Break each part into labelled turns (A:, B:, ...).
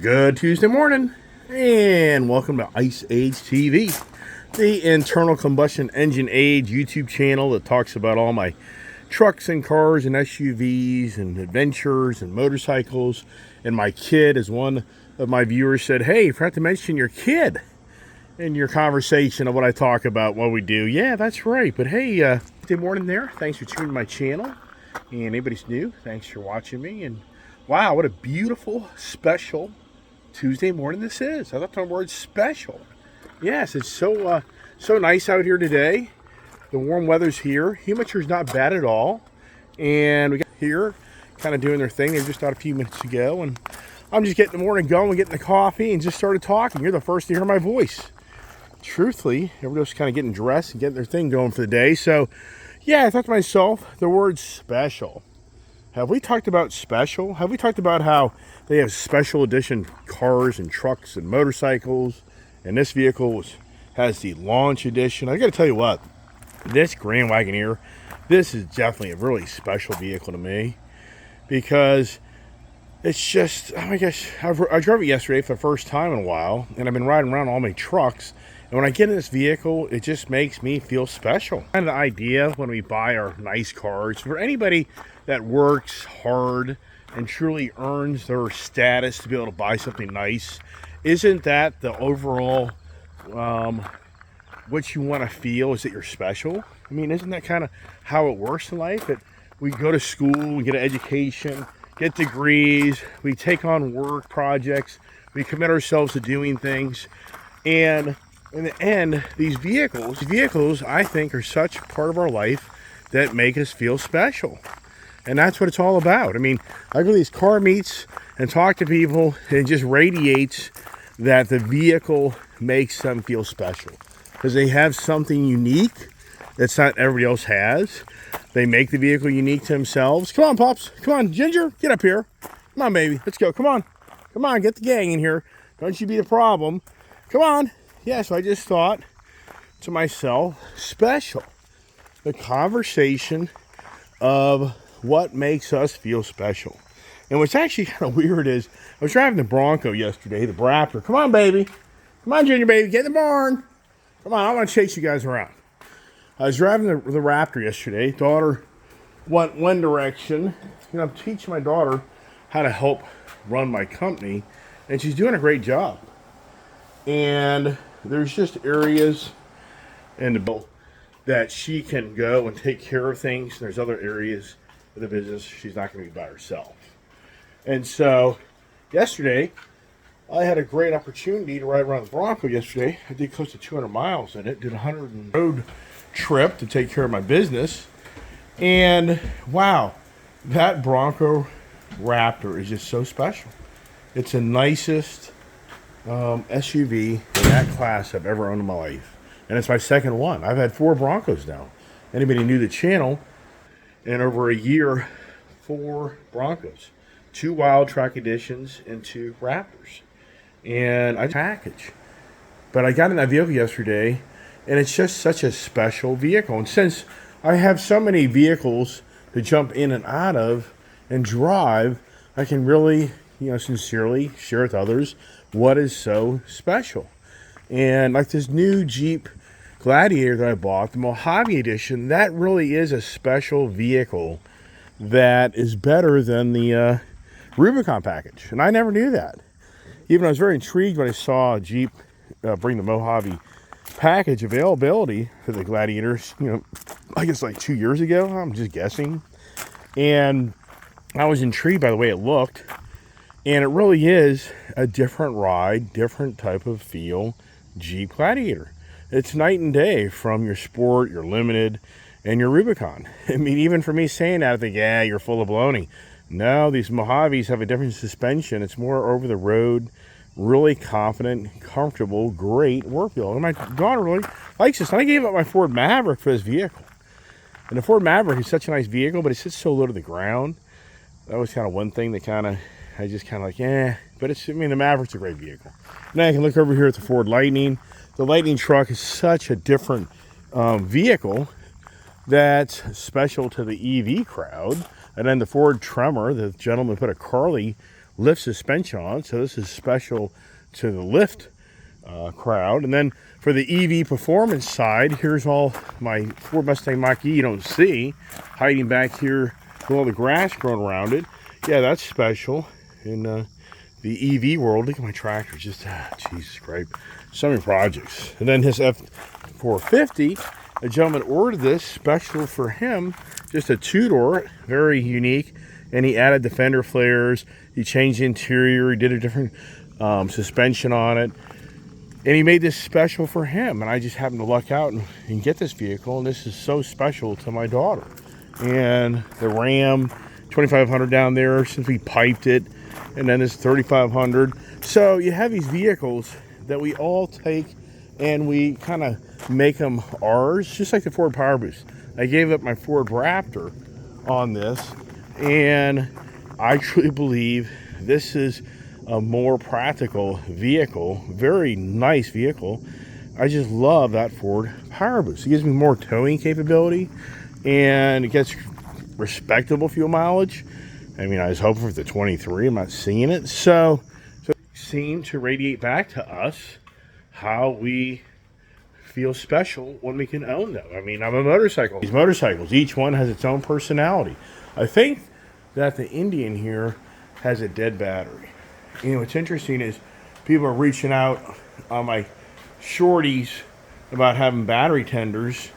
A: Good Tuesday morning, and welcome to Ice Age TV, the internal combustion engine age YouTube channel that talks about all my trucks and cars and SUVs and adventures and motorcycles. And my kid, as one of my viewers said, hey, you forgot to mention your kid in your conversation of what I talk about, what we do. Yeah, that's right. But hey, good morning there. Thanks for tuning my channel. And anybody's new, thanks for watching me. And wow, what a beautiful, special Tuesday morning this is. I left my word special. Yes, it's so nice out here today. The warm weather's here. Temperature's not bad at all. And we got here kind of doing their thing. They were just out a few minutes ago. And I'm just getting the morning going, getting the coffee, and just started talking. You're the first to hear my voice. Truthfully, everybody's kind of getting dressed and getting their thing going for the day. So, yeah, I thought to myself, the word special. Have we talked about special? Have we talked about how they have special edition cars and trucks and motorcycles? And this vehicle has the launch edition. I got to tell you what, this Grand Wagoneer, this is definitely a really special vehicle to me because it's just, oh my gosh, I drove it yesterday for the first time in a while, and I've been riding around all my trucks. And when I get in this vehicle, it just makes me feel special. Kind of the idea when we buy our nice cars, for anybody that works hard and truly earns their status to be able to buy something nice, isn't that the overall, what you want to feel is that you're special? I mean, isn't that kind of how it works in life? That we go to school, we get an education, get degrees, we take on work projects, we commit ourselves to doing things, and in the end, these vehicles, I think, are such part of our life that make us feel special. And that's what it's all about. I mean, I go to these car meets and talk to people, and it just radiates that the vehicle makes them feel special. Because they have something unique that's not everybody else has. They make the vehicle unique to themselves. Come on, Pops. Come on, Ginger. Get up here. Come on, baby. Let's go. Come on. Come on, get the gang in here. Don't you be the problem. Come on. Yeah, so I just thought to myself, special. The conversation of what makes us feel special. And what's actually kind of weird is, I was driving the Bronco yesterday, the Raptor. Come on, baby. Come on, Junior, baby. Get in the barn. Come on, I want to chase you guys around. I was driving the Raptor yesterday. Daughter went one direction. You know, I'm teaching my daughter how to help run my company, and she's doing a great job. And there's just areas in the boat that she can go and take care of things. There's other areas of the business she's not going to be by herself. And so yesterday, I had a great opportunity to ride around the Bronco yesterday. I did close to 200 miles in it, did a 100 road trip to take care of my business. And wow, that Bronco Raptor is just so special. It's the nicest SUV in that class I've ever owned in my life. And it's my second one. I've had 4 Broncos now. Anybody new to the channel, in over a year, 4 Broncos. 2 Wild Track Editions and 2 Raptors. And I package. But I got in that vehicle yesterday, and it's just such a special vehicle. And since I have so many vehicles to jump in and out of and drive, I can really, sincerely share with others what is so special. And like this new Jeep Gladiator that I bought, the Mojave Edition, that really is a special vehicle that is better than the Rubicon package. And I never knew that. Even I was very intrigued when I saw Jeep bring the Mojave package availability for the Gladiators, I guess like 2 years ago. I'm just guessing. And I was intrigued by the way it looked. And it really is a different ride, different type of feel Jeep Gladiator. It's night and day from your Sport, your Limited, and your Rubicon. I mean, even for me saying that, I think, yeah, you're full of baloney. No, these Mojaves have a different suspension. It's more over the road, really confident, comfortable, great work vehicle. And my daughter really likes this. And I gave up my Ford Maverick for this vehicle. And the Ford Maverick is such a nice vehicle, but it sits so low to the ground. That was kind of one thing that I just kind of like, yeah. But the Maverick's a great vehicle. Now I can look over here at the Ford Lightning. The Lightning truck is such a different vehicle that's special to the EV crowd. And then the Ford Tremor, the gentleman put a Carly lift suspension on it. So this is special to the lift crowd. And then for the EV performance side, here's all my Ford Mustang Mach-E you don't see, hiding back here with all the grass growing around it. Yeah, that's special. In the EV world, look at my tractor. Just, Jesus Christ. So many projects. And then his F450, a gentleman ordered this special for him. Just a two-door, very unique. And he added the fender flares. He changed the interior. He did a different suspension on it. And he made this special for him. And I just happened to luck out and get this vehicle. And this is so special to my daughter. And the Ram 2500 down there, since we piped it. And then this 3500. So you have these vehicles that we all take and we kind of make them ours, just like the Ford Power Boost. I gave up my Ford Raptor on this, and I truly believe this is a more practical vehicle, very nice vehicle. I just love that Ford Power Boost. It gives me more towing capability, and it gets respectable fuel mileage. I mean, I was hoping for the 23. I'm not seeing it. So it seemed to radiate back to us how we feel special when we can own them. I mean, I'm a motorcycle. These motorcycles, each one has its own personality. I think that the Indian here has a dead battery. You know, what's interesting is people are reaching out on my shorties about having battery tenders.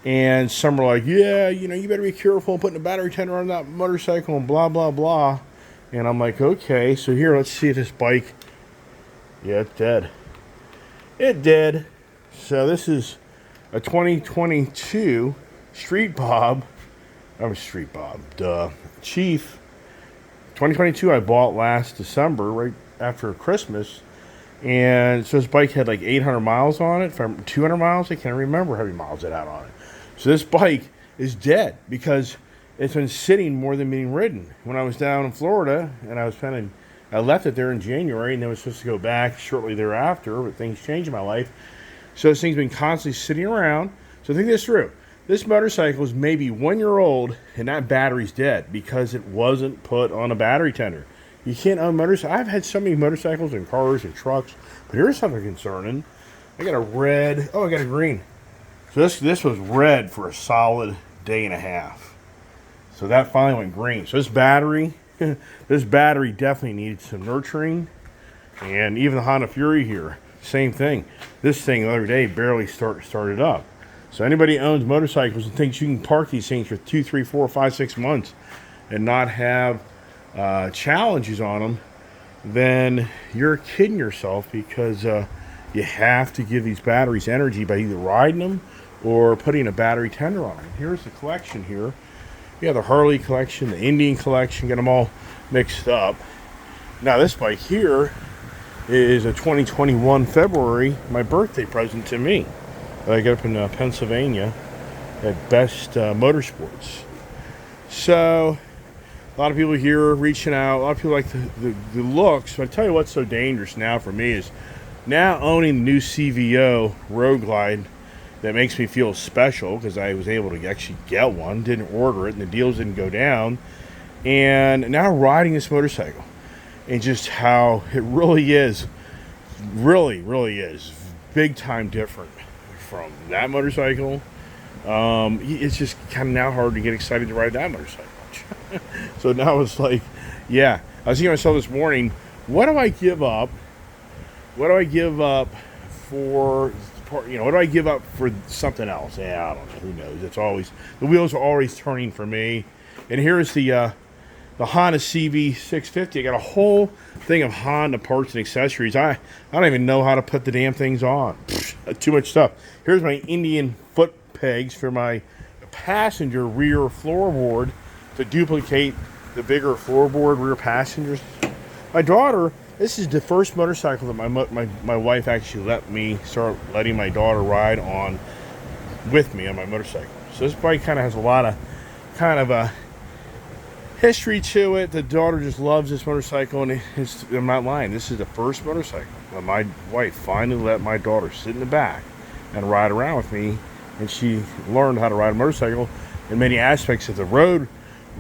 A: And some are like, yeah, you know, you better be careful putting a battery tender on that motorcycle and blah, blah, blah. And I'm like, okay, so here, let's see if this bike, yeah, it's dead. It did. So this is a 2022 Street Bob. I'm a Street Bob, duh. Chief. 2022 I bought last December, right after Christmas. And so this bike had like 800 miles on it. From 200 miles, I can't remember how many miles it had on it. So this bike is dead because it's been sitting more than being ridden. When I was down in Florida and I left it there in January and then was supposed to go back shortly thereafter, but things changed in my life. So this thing's been constantly sitting around. So think this through. This motorcycle is maybe 1 year old and that battery's dead because it wasn't put on a battery tender. You can't own motorcycles. I've had so many motorcycles and cars and trucks, but here's something concerning. I got a red, I got a green. So this was red for a solid day and a half. So that finally went green. So this battery definitely needed some nurturing. And even the Honda Fury here, same thing. This thing the other day barely started up. So anybody who owns motorcycles and thinks you can park these things for 2, 3, 4, 5, 6 months and not have challenges on them, then you're kidding yourself, because you have to give these batteries energy by either riding them or putting a battery tender on them. Here's the collection here. You have the Harley collection, the Indian collection, get them all mixed up. Now this bike here is a 2021 February, my birthday present to me. I got up in Pennsylvania at Best Motorsports. So a lot of people here reaching out. A lot of people like the looks. But I tell you what's so dangerous now for me is now owning the new CVO Road Glide that makes me feel special, because I was able to actually get one, didn't order it, and the deals didn't go down. And now riding this motorcycle and just how it really is, really is big time different from that motorcycle. It's just kind of now hard to get excited to ride that motorcycle. So now it's like, yeah, I was thinking to myself this morning, what do I give up? What do I give up for, you know, what do I give up for something else? Yeah, I don't know. Who knows? It's always, the wheels are always turning for me. And here's the Honda CB650. I got a whole thing of Honda parts and accessories. I don't even know how to put the damn things on. Too much stuff. Here's my Indian foot pegs for my passenger rear floorboard to duplicate the bigger floorboard rear passengers. My daughter, this is the first motorcycle that my wife actually let me start letting my daughter ride on with me on my motorcycle. So this bike kind of has a lot of kind of a history to it. The daughter just loves this motorcycle, and I'm not lying, this is the first motorcycle that my wife finally let my daughter sit in the back and ride around with me, and she learned how to ride a motorcycle in many aspects of the road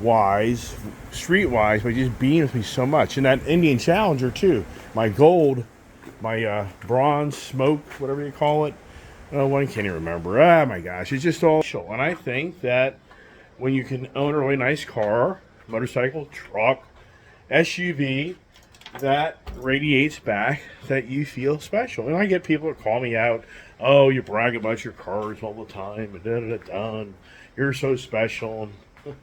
A: wise, street wise, by just being with me so much. And that Indian Challenger too, my gold, my bronze, smoke, whatever you call it. Oh, one can't even remember. Ah, my gosh, it's just all show. And I think that when you can own a really nice car, motorcycle, truck, SUV, that radiates back that you feel special. And I get people that call me out, oh, you brag about your cars all the time, and da-da-da-da, and you're so special. And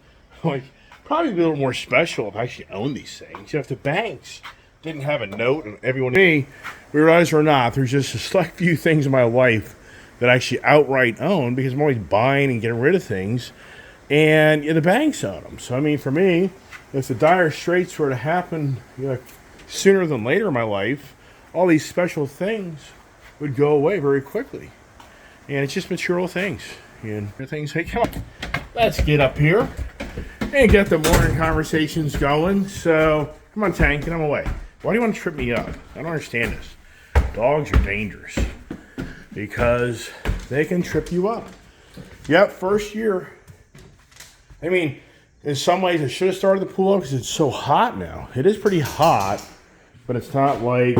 A: like, probably be a little more special if I actually owned these things. You know, if the banks didn't have a note and everyone, me, realize it or not, there's just a select few things in my life that I actually outright own because I'm always buying and getting rid of things, and the banks own them. So I mean, for me, if the dire straits were to happen, sooner than later in my life, all these special things would go away very quickly. And it's just material things. And things, hey, come on, let's get up here and get the morning conversations going. So come on, Tank, get on my way. Why do you want to trip me up? I don't understand this. Dogs are dangerous because they can trip you up. Yep, first year. I mean, in some ways, I should have started the pool up because it's so hot now. It is pretty hot, but it's not like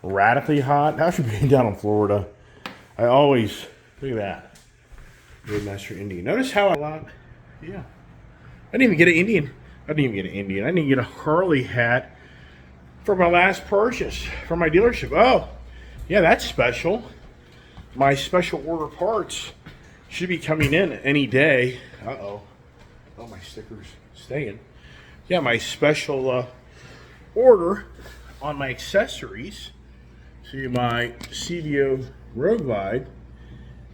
A: radically hot. After being down in Florida, I always, look at that. Roadmaster Indian. Notice how yeah. I didn't even get an Indian. I didn't get a Harley hat for my last purchase from my dealership. Oh, yeah, that's special. My special order parts should be coming in any day. Uh-oh. Oh, my sticker's staying. Yeah, my special order on my accessories to my CVO Road Glide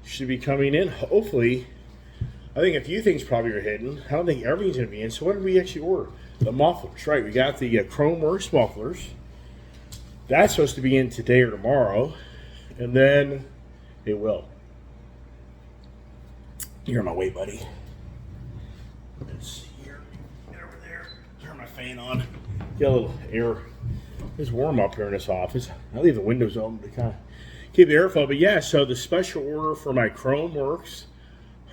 A: should be coming in. Hopefully, I think a few things probably are hidden. I don't think everything's going to be in. So what did we actually order? The mufflers, right? We got the Chrome Works mufflers. That's supposed to be in today or tomorrow. And then it will. You're on my way, buddy. Let's see here. Get over there. Turn my fan on. Get a little air. It's warm up here in this office. I leave the windows open to kind of keep the airflow. But yeah, so the special order for my Chrome Works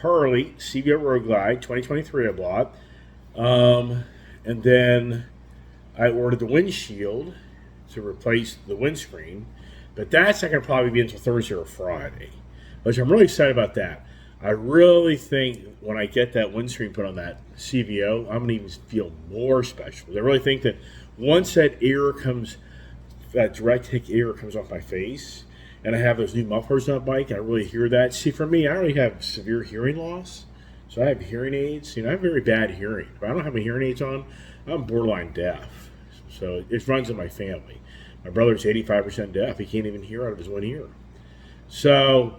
A: Harley CVO Road Glide 2023 I bought. And then I ordered the windshield to replace the windscreen. But that's not going to probably be until Thursday or Friday. Which I'm really excited about that. I really think when I get that windscreen put on that CVO, I'm going to even feel more special. I really think that once that direct hit air comes off my face, and I have those new mufflers on my bike, and I really hear that. See, for me, I already have severe hearing loss, so I have hearing aids. I have very bad hearing. If I don't have my hearing aids on, I'm borderline deaf. So it runs in my family. My brother's 85% deaf. He can't even hear out of his one ear. So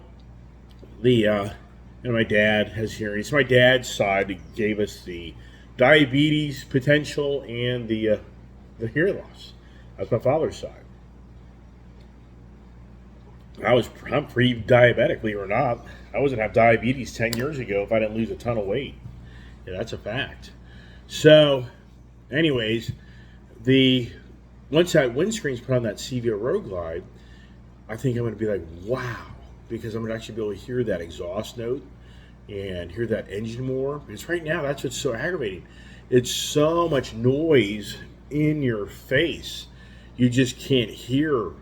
A: and my dad has hearing. So my dad's side gave us the diabetes potential and the hearing loss. That's my father's side. I'm pre-diabetic, believe it or not. I wasn't have diabetes 10 years ago if I didn't lose a ton of weight. Yeah, that's a fact. So, anyways, once that windscreen's put on that CVO Road Glide, I think I'm going to be like, wow, because I'm going to actually be able to hear that exhaust note and hear that engine more. Because right now, that's what's so aggravating. It's so much noise in your face. You just can't hear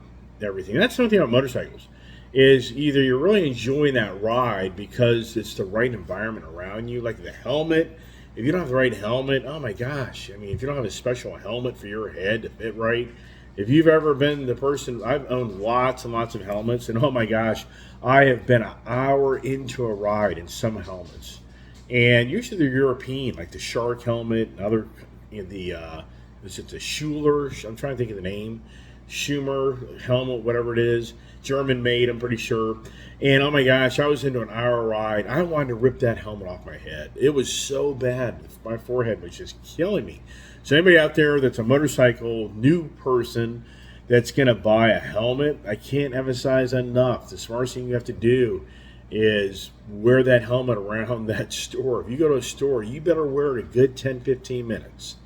A: everything. That's something about motorcycles, is either you're really enjoying that ride because it's the right environment around you, like the helmet. If you don't have the right helmet, oh my gosh, I mean, if you don't have a special helmet for your head to fit right, if you've ever been the person, I've owned lots and lots of helmets, and oh my gosh, I have been an hour into a ride in some helmets, and usually they're European, like the Shark helmet, and other, is it the Schuler? I'm trying to think of the name. Schumer helmet, whatever it is, German made, I'm pretty sure. And oh my gosh, I was into an hour ride. I wanted to rip that helmet off my head. It was so bad. My forehead was just killing me. So anybody out there that's a motorcycle new person that's going to buy a helmet, I can't emphasize enough. The smartest thing you have to do is wear that helmet around that store. If you go to a store, you better wear it a good 10, 15 minutes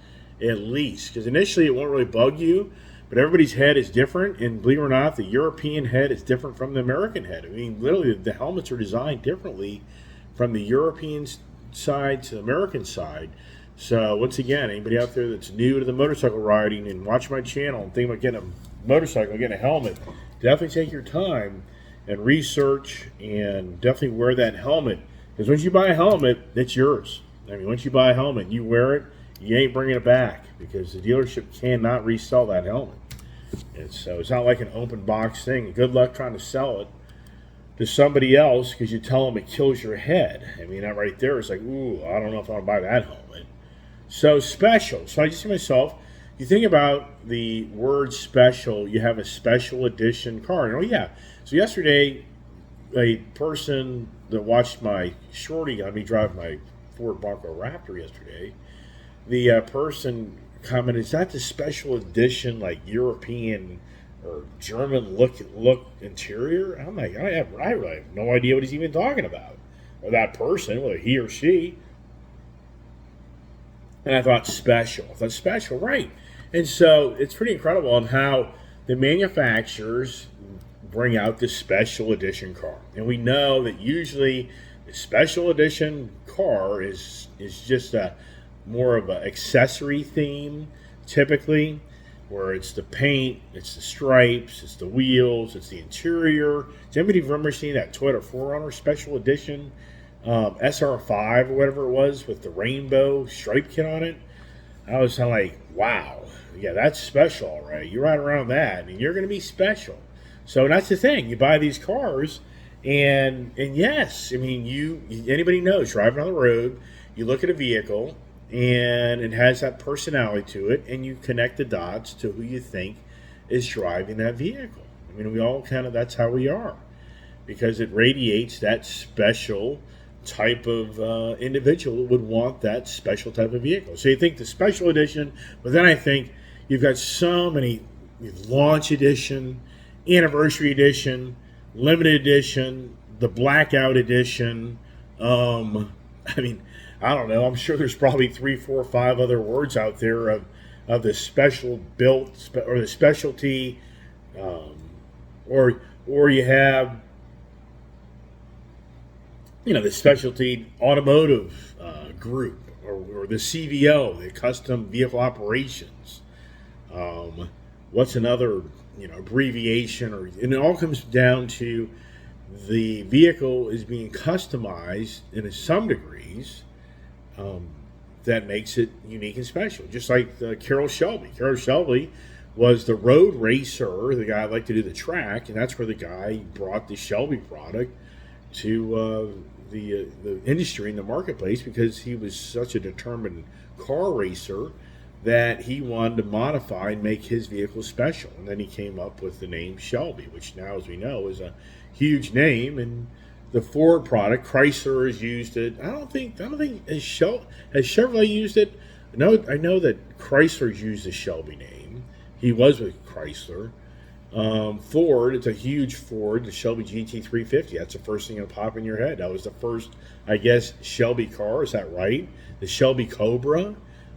A: at least. Because initially it won't really bug you. But everybody's head is different, and believe it or not, the European head is different from the American head. I mean, literally, the helmets are designed differently from the European side to the American side So once again, anybody out there that's new to the motorcycle riding and watch my channel and think about getting a motorcycle, getting a helmet, definitely take your time and research and definitely wear that helmet. Because once you buy a helmet, it's yours. I mean, once you buy a helmet, you wear it, you ain't bringing it back because the dealership cannot resell that helmet. And so it's not like an open box thing. Good luck trying to sell it to somebody else because you tell them it kills your head. I mean, that right there is like, ooh, I don't know if I want to buy that helmet. So special. So I just say to myself, you think about the word special, you have a special edition car. And, oh, yeah. So yesterday, a person that watched my shorty got me drive my Ford Bronco Raptor yesterday. The person commented, is that the special edition, like European or German look interior? I'm like, I really have no idea what he's even talking about. Or that person, whether he or she. And I thought special, right. And so it's pretty incredible on how the manufacturers bring out the special edition car. And we know that usually the special edition car is just a more of an accessory theme, typically, where it's the paint, it's the stripes, it's the wheels, it's the interior. Does anybody remember seeing that Toyota 4Runner special edition SR5 or whatever it was with the rainbow stripe kit on it? I was kind of like, wow, yeah, that's special, all right. You ride around that, and you're going to be special. So that's the thing. You buy these cars, and yes, I mean, anybody knows driving on the road, you look at a vehicle, and it has that personality to it, and you connect the dots to who you think is driving that vehicle. I mean, we all that's how we are, because it radiates that special type of individual would want that special type of vehicle. So you think the special edition, but then I think you've got so many launch edition, anniversary edition, limited edition, the blackout edition. I mean, I don't know. I'm sure there's probably 3, 4, 5 other words out there of the special built or the specialty, or you have the specialty automotive group, or the CVO, the custom vehicle operations. What's another abbreviation? And it all comes down to the vehicle is being customized in some degrees. That makes it unique and special. Just like Carroll Shelby. Carroll Shelby was the road racer, the guy that liked to do the track, and that's where the guy brought the Shelby product to the industry and the marketplace, because he was such a determined car racer that he wanted to modify and make his vehicle special. And then he came up with the name Shelby, which now, as we know, is a huge name. And the Ford product, Chrysler has used it. I don't think has Chevrolet used it. No, I know that Chrysler's used the Shelby name. He was with Chrysler. Ford, it's a huge Ford, the Shelby GT350. That's the first thing that'll pop in your head. That was the first, I guess, Shelby car. Is that right? The Shelby Cobra.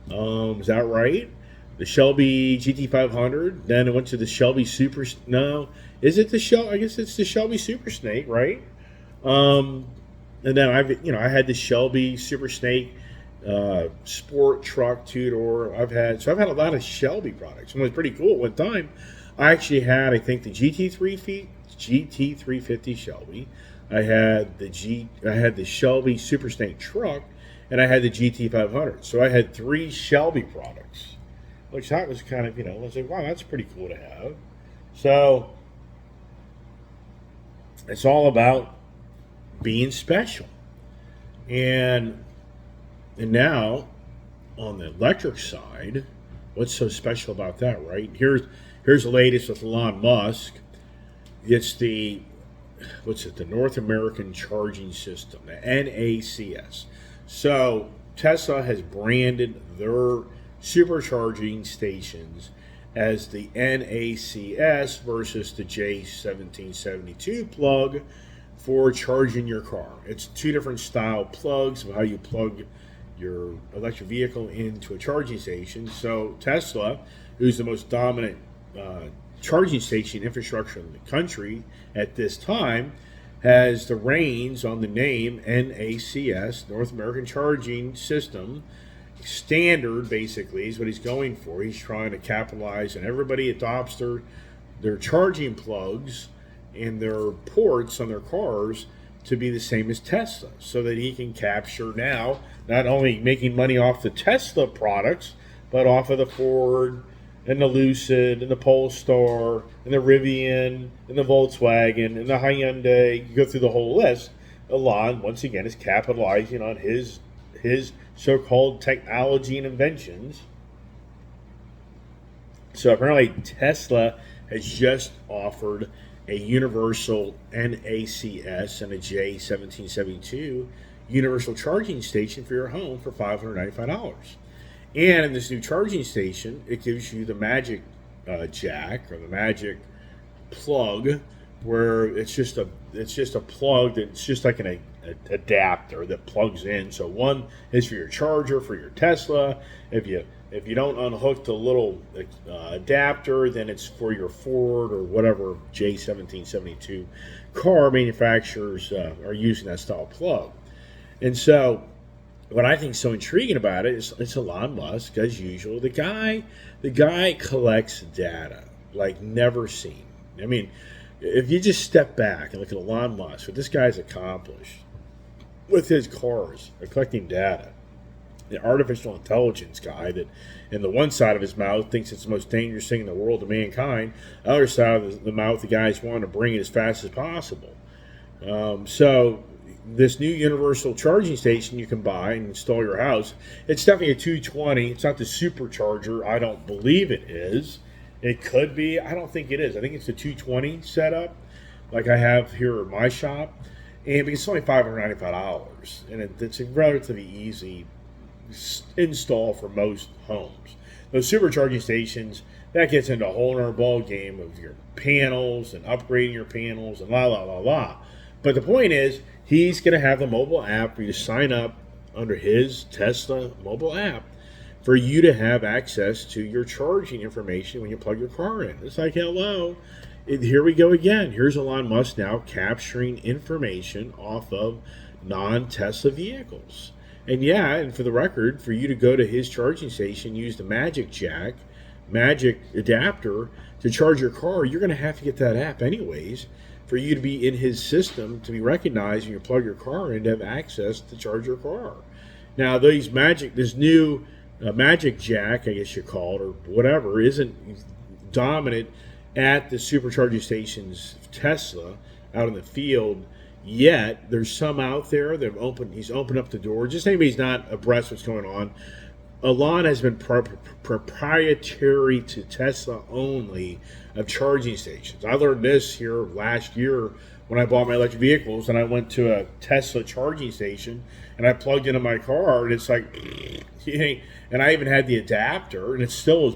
A: Is that right? The Shelby GT500. Then it went to the Shelby Super. No, is it the Shelby? I guess it's the Shelby Super Snake, right? And then I had the Shelby Super Snake sport truck 2-door. I've had a lot of Shelby products. And it was pretty cool. At one time, I actually had, I think, the GT350 Shelby. I had the Shelby Super Snake truck, and I had the GT500. So I had 3 Shelby products, which that was kind of, I was like, wow, that's pretty cool to have. So it's all about being special. And now on the electric side, what's so special about that, right? Here's the latest with Elon Musk. It's the North American Charging System, the NACS. So Tesla has branded their supercharging stations as the NACS versus the J1772 plug for charging your car. It's 2 different style plugs of how you plug your electric vehicle into a charging station. So Tesla, who's the most dominant charging station infrastructure in the country at this time, has the reins on the name NACS, North American Charging System, standard, basically, is what he's going for. He's trying to capitalize, and everybody adopts their charging plugs and their ports on their cars to be the same as Tesla, so that he can capture now not only making money off the Tesla products, but off of the Ford and the Lucid and the Polestar and the Rivian and the Volkswagen and the Hyundai. You go through the whole list. Elon, once again, is capitalizing on his so-called technology and inventions. So apparently Tesla has just offered a universal NACS and a J1772 universal charging station for your home for $595. And in this new charging station, it gives you the Magic Jack or the Magic plug, where it's just a plug that's just like an adapter that plugs in. So one is for your charger for your Tesla. If you don't unhook the little adapter, then it's for your Ford or whatever J1772 car manufacturers are using that style plug. And so what I think is so intriguing about it is it's Elon Musk, as usual. The guy collects data like never seen. I mean, if you just step back and look at Elon Musk, what this guy's accomplished with his cars, collecting data, the artificial intelligence guy that in the one side of his mouth thinks it's the most dangerous thing in the world to mankind, the other side of the mouth, the guys want to bring it as fast as possible. So this new universal charging station you can buy and install your house, it's definitely a 220. It's not the supercharger. I don't believe it is. It could be. I don't think it is. I think it's a 220 setup like I have here at my shop. And it's only $595. And it's a relatively easy install for most homes. Those supercharging stations, that gets into a whole other ball game of your panels and upgrading your panels and la la la la. But the point is, he's going to have the mobile app for you to sign up under his Tesla mobile app for you to have access to your charging information when you plug your car in. It's like, hello. Here we go again. Here's Elon Musk now capturing information off of non-Tesla vehicles. And yeah, and for the record, for you to go to his charging station, use the Magic Jack, Magic adapter to charge your car, you're going to have to get that app anyways for you to be in his system, to be recognized when you plug your car in, to have access to charge your car. Now, this new Magic Jack, I guess you call it, or whatever, isn't dominant at the supercharging stations of Tesla out in the field yet. There's some out there that he's opened up the door. Just anybody's not abreast what's going on. Elon has been proprietary to Tesla only of charging stations. I learned this here last year when I bought my electric vehicles, and I went to a Tesla charging station and I plugged into my car, and it's like, and I even had the adapter, and it still was,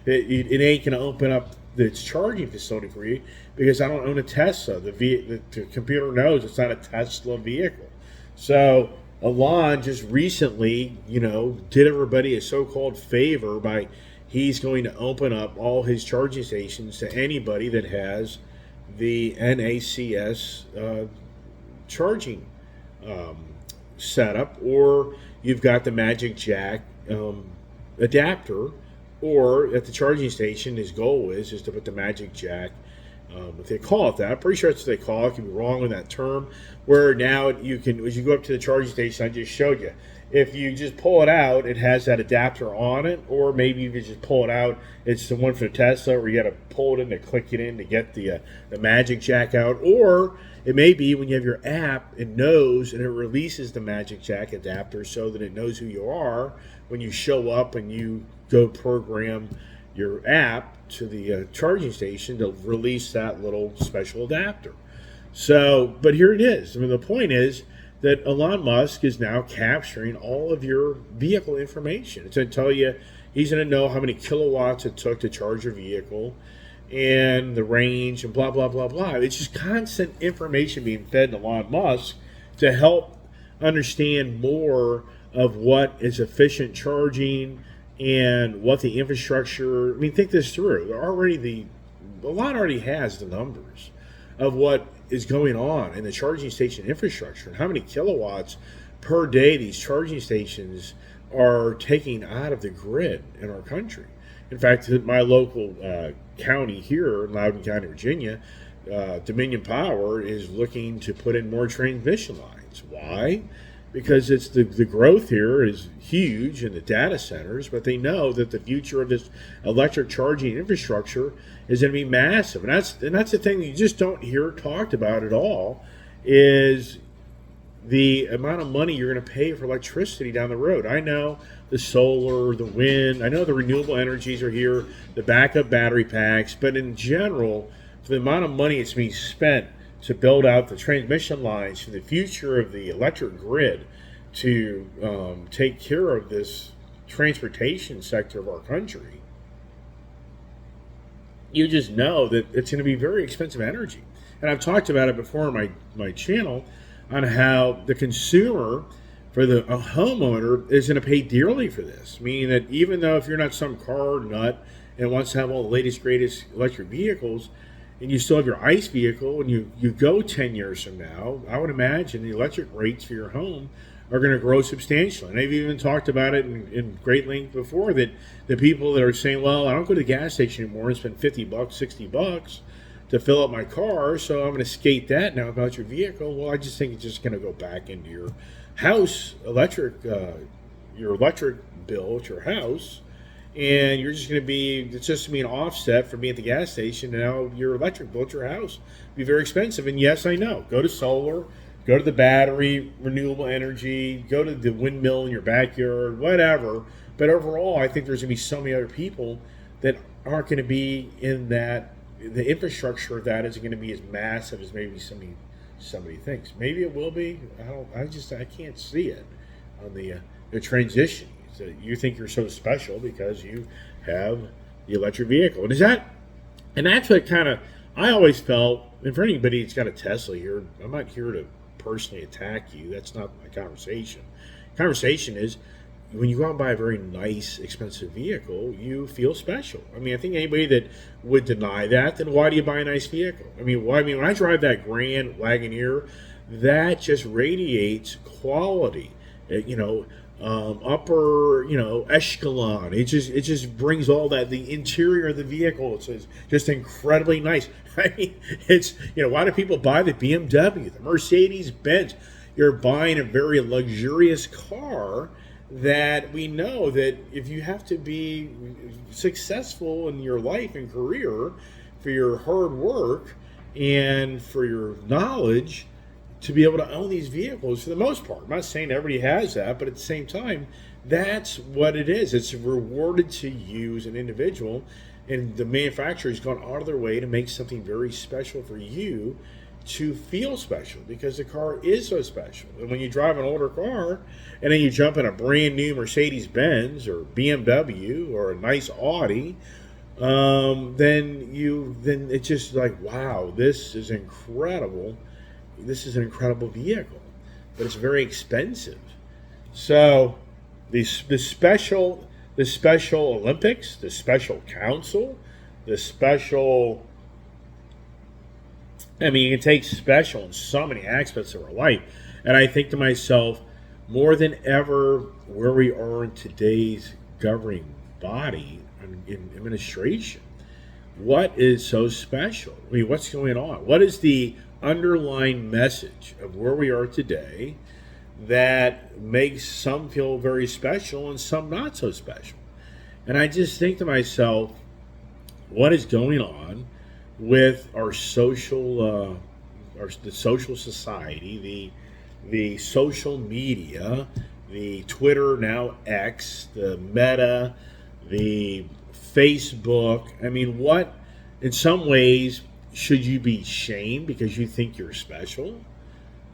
A: it ain't gonna open up its charging facility for you because I don't own a Tesla. The computer knows it's not a Tesla vehicle. So Elon just recently, did everybody a so-called favor by he's going to open up all his charging stations to anybody that has the NACS charging setup, or you've got the Magic Jack adapter, or at the charging station, his goal is to put the Magic Jack, if they call it that, I'm pretty sure that's what they call it. I could be wrong with that term, where now you can, as you go up to the charging station I just showed you, if you just pull it out, it has that adapter on it, or maybe you can just pull it out, it's the one for the Tesla, or you got to pull it in to click it in to get the Magic Jack out, or it may be when you have your app, it knows and it releases the Magic Jack adapter so that it knows who you are when you show up and you go program your app to the charging station to release that little special adapter. So, but here it is. I mean, the point is that Elon Musk is now capturing all of your vehicle information. It's going to tell you, he's going to know how many kilowatts it took to charge your vehicle and the range and blah, blah, blah, blah. It's just constant information being fed to Elon Musk to help understand more of what is efficient charging and what the infrastructure. I mean, think this through. Elon already has the numbers of what is going on in the charging station infrastructure and how many kilowatts per day these charging stations are taking out of the grid in our country. In fact, my local county here in Loudoun County, Virginia, Dominion Power is looking to put in more transmission lines. Why? Because it's the growth here is huge in the data centers, but they know that the future of this electric charging infrastructure is going to be massive, and that's the thing that you just don't hear talked about at all, is the amount of money you're going to pay for electricity down the road. I know the solar, the wind, I know the renewable energies are here, the backup battery packs, but in general, for the amount of money it's being spent to build out the transmission lines for the future of the electric grid to take care of this transportation sector of our country, you just know that it's going to be very expensive energy. And I've talked about it before on my channel on how the consumer, for a homeowner, is going to pay dearly for this. Meaning that even though if you're not some car nut and wants to have all the latest, greatest electric vehicles, and you still have your ICE vehicle, and you go 10 years from now, I would imagine the electric rates for your home are going to grow substantially. And I've even talked about it in great length before, that the people that are saying, well, I don't go to the gas station anymore and spend $50, $60 to fill up my car, so I'm going to skate that now about your vehicle. Well, I just think it's just going to go back into your house electric, your electric bill at your house, and you're just going to be, it's just going to be an offset from being at the gas station. And now your electric bill at your house will be very expensive. And yes, I know, go to solar, go to the battery, renewable energy, go to the windmill in your backyard, whatever. But overall, I think there's going to be so many other people that aren't going to be in that. The infrastructure of that isn't going to be as massive as maybe somebody thinks. Maybe it will be. I can't see it on the transition. So you think you're so special because you have the electric vehicle, and that's what kind of I always felt. And for anybody that's got a Tesla here, I'm not here to personally attack you. That's not my conversation. Conversation is, when you go out and buy a very nice, expensive vehicle, you feel special. I mean, I think anybody that would deny that, then why do you buy a nice vehicle? I mean, when I drive that Grand Wagoneer, that just radiates quality. Upper, echelon. It just brings all that. The interior of the vehicle is just incredibly nice. I mean, it's, why do people buy the BMW, the Mercedes Benz? You're buying a very luxurious car that we know that if you have to be successful in your life and career for your hard work and for your knowledge, to be able to own these vehicles for the most part. I'm not saying everybody has that, but at the same time, that's what it is. It's rewarded to you as an individual, and the manufacturer's gone out of their way to make something very special for you to feel special, because the car is so special. And when you drive an older car and then you jump in a brand new Mercedes Benz or BMW or a nice Audi, then it's just like, wow, this is incredible. This is an incredible vehicle, but it's very expensive. So the special Olympics, the special council, the special, I mean, you can take special in so many aspects of our life. And I think to myself, more than ever, where we are in today's governing body in administration, what is so special? I mean, what's going on? What is the underlying message of where we are today that makes some feel very special and some not so special? And I just think to myself, what is going on with our social, the social society, the social media, the Twitter, now X, the Meta, the Facebook? I mean, what, in some ways, should you be shamed because you think you're special?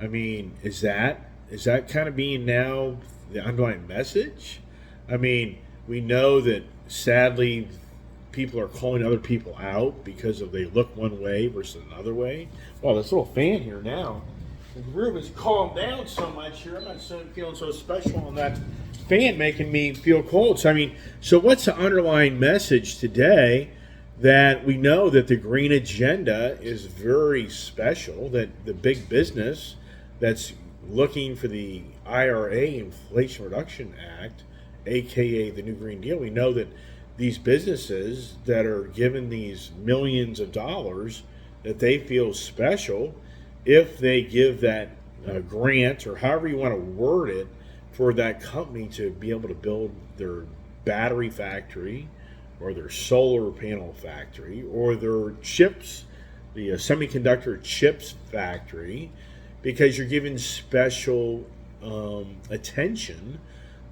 A: I mean, is that kind of being now the underlying message? I mean, we know that sadly people are calling other people out because of they look one way versus another way. Well, this little fan here now, the room has calmed down so much here. I'm not feeling so special on that fan making me feel cold. So I mean, so what's the underlying message today? That we know that the green agenda is very special, that the big business that's looking for the IRA, Inflation Reduction Act, aka the New Green Deal, we know that these businesses that are given these millions of dollars, that they feel special if they give that grant, or however you want to word it, for that company to be able to build their battery factory or their solar panel factory or their chips, the semiconductor chips factory, because you're given special attention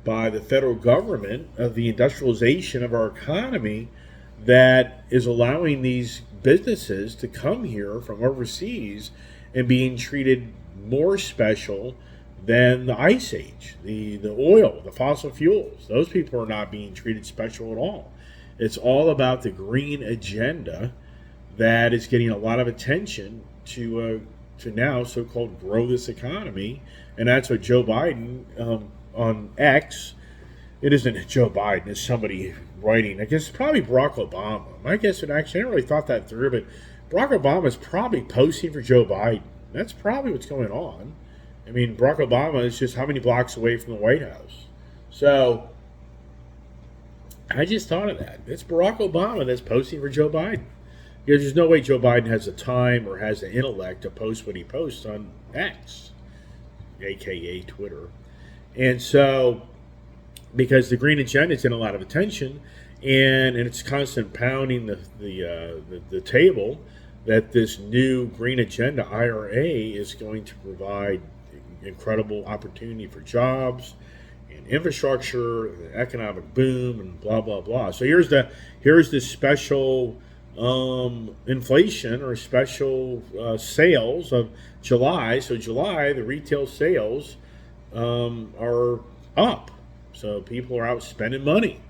A: by the federal government of the industrialization of our economy that is allowing these businesses to come here from overseas and being treated more special than the Ice Age, the oil, the fossil fuels. Those people are not being treated special at all. It's all about the green agenda that is getting a lot of attention to now so-called grow this economy, and that's what Joe Biden on X. It isn't Joe Biden, it's somebody writing. I guess it's probably Barack Obama. My guess would actually, I never really thought that through, but Barack Obama is probably posting for Joe Biden. That's probably what's going on. I mean, Barack Obama is just how many blocks away from the White House? So I just thought of that. It's Barack Obama that's posting for Joe Biden. Because there's no way Joe Biden has the time or has the intellect to post what he posts on X, aka Twitter. And so, because the green agenda is getting a lot of attention, and it's constant pounding the table that this new green agenda IRA is going to provide incredible opportunity for jobs and infrastructure, and economic boom, and blah blah blah. So here's the special inflation or special sales of July. So July, the retail sales are up. So people are out spending money,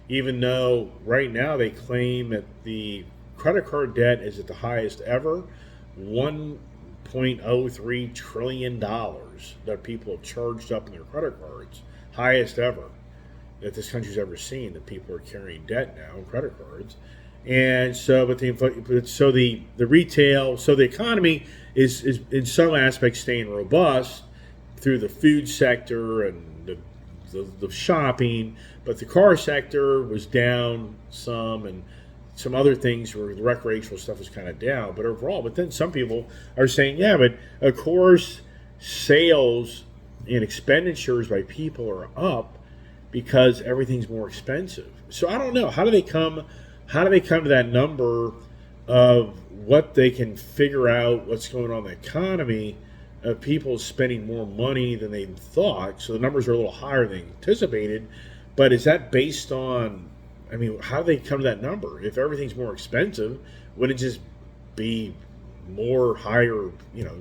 A: even though right now they claim that the credit card debt is at the highest ever, $1.03 trillion that people have charged up in their credit cards, highest ever that this country's ever seen. That people are carrying debt now in credit cards. And so, but the retail, so the economy is in some aspects staying robust through the food sector and the shopping, but the car sector was down some, and some other things where the recreational stuff was kind of down, but overall. But then some people are saying, yeah, but of course sales and expenditures by people are up because everything's more expensive. So I don't know, how do they come to that number of what they can figure out what's going on in the economy of people spending more money than they thought. So the numbers are a little higher than anticipated, but is that based on, I mean, how do they come to that number? If everything's more expensive, wouldn't it just be more higher,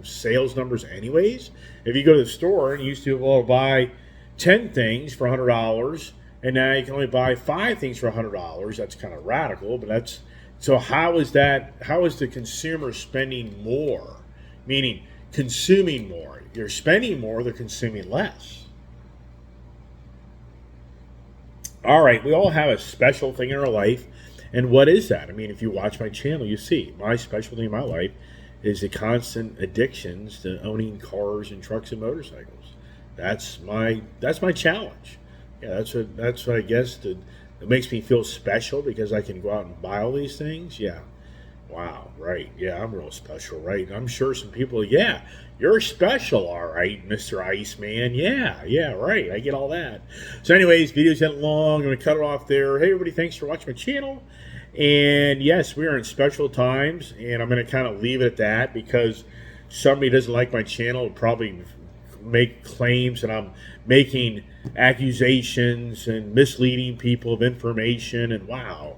A: sales numbers anyways? If you go to the store and you used to buy 10 things for $100, and now you can only buy 5 things for $100, that's kind of radical, but that's, so how is the consumer spending more? Meaning consuming more. You're spending more, they're consuming less. All right, we all have a special thing in our life. And what is that? I mean, if you watch my channel, you see my special thing in my life is the constant addictions to owning cars and trucks and motorcycles. That's my challenge. Yeah, that's what I guess that makes me feel special, because I can go out and buy all these things. Yeah. Wow, right. Yeah, I'm real special, right? I'm sure some people, yeah, you're special, all right, Mr. Iceman. Yeah, right. I get all that. So anyways, video's getting long. I'm going to cut it off there. Hey, everybody, thanks for watching my channel. And yes, we are in special times, and I'm going to kind of leave it at that, because somebody doesn't like my channel will probably make claims that I'm making accusations and misleading people of information. And wow,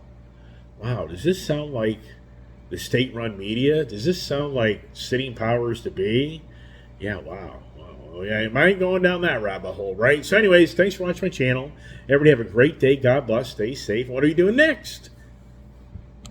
A: does this sound like the state-run media? Does this sound like sitting powers to be? Yeah, wow. Yeah, am I going down that rabbit hole, right? So anyways, thanks for watching my channel. Everybody have a great day. God bless. Stay safe. What are you doing next?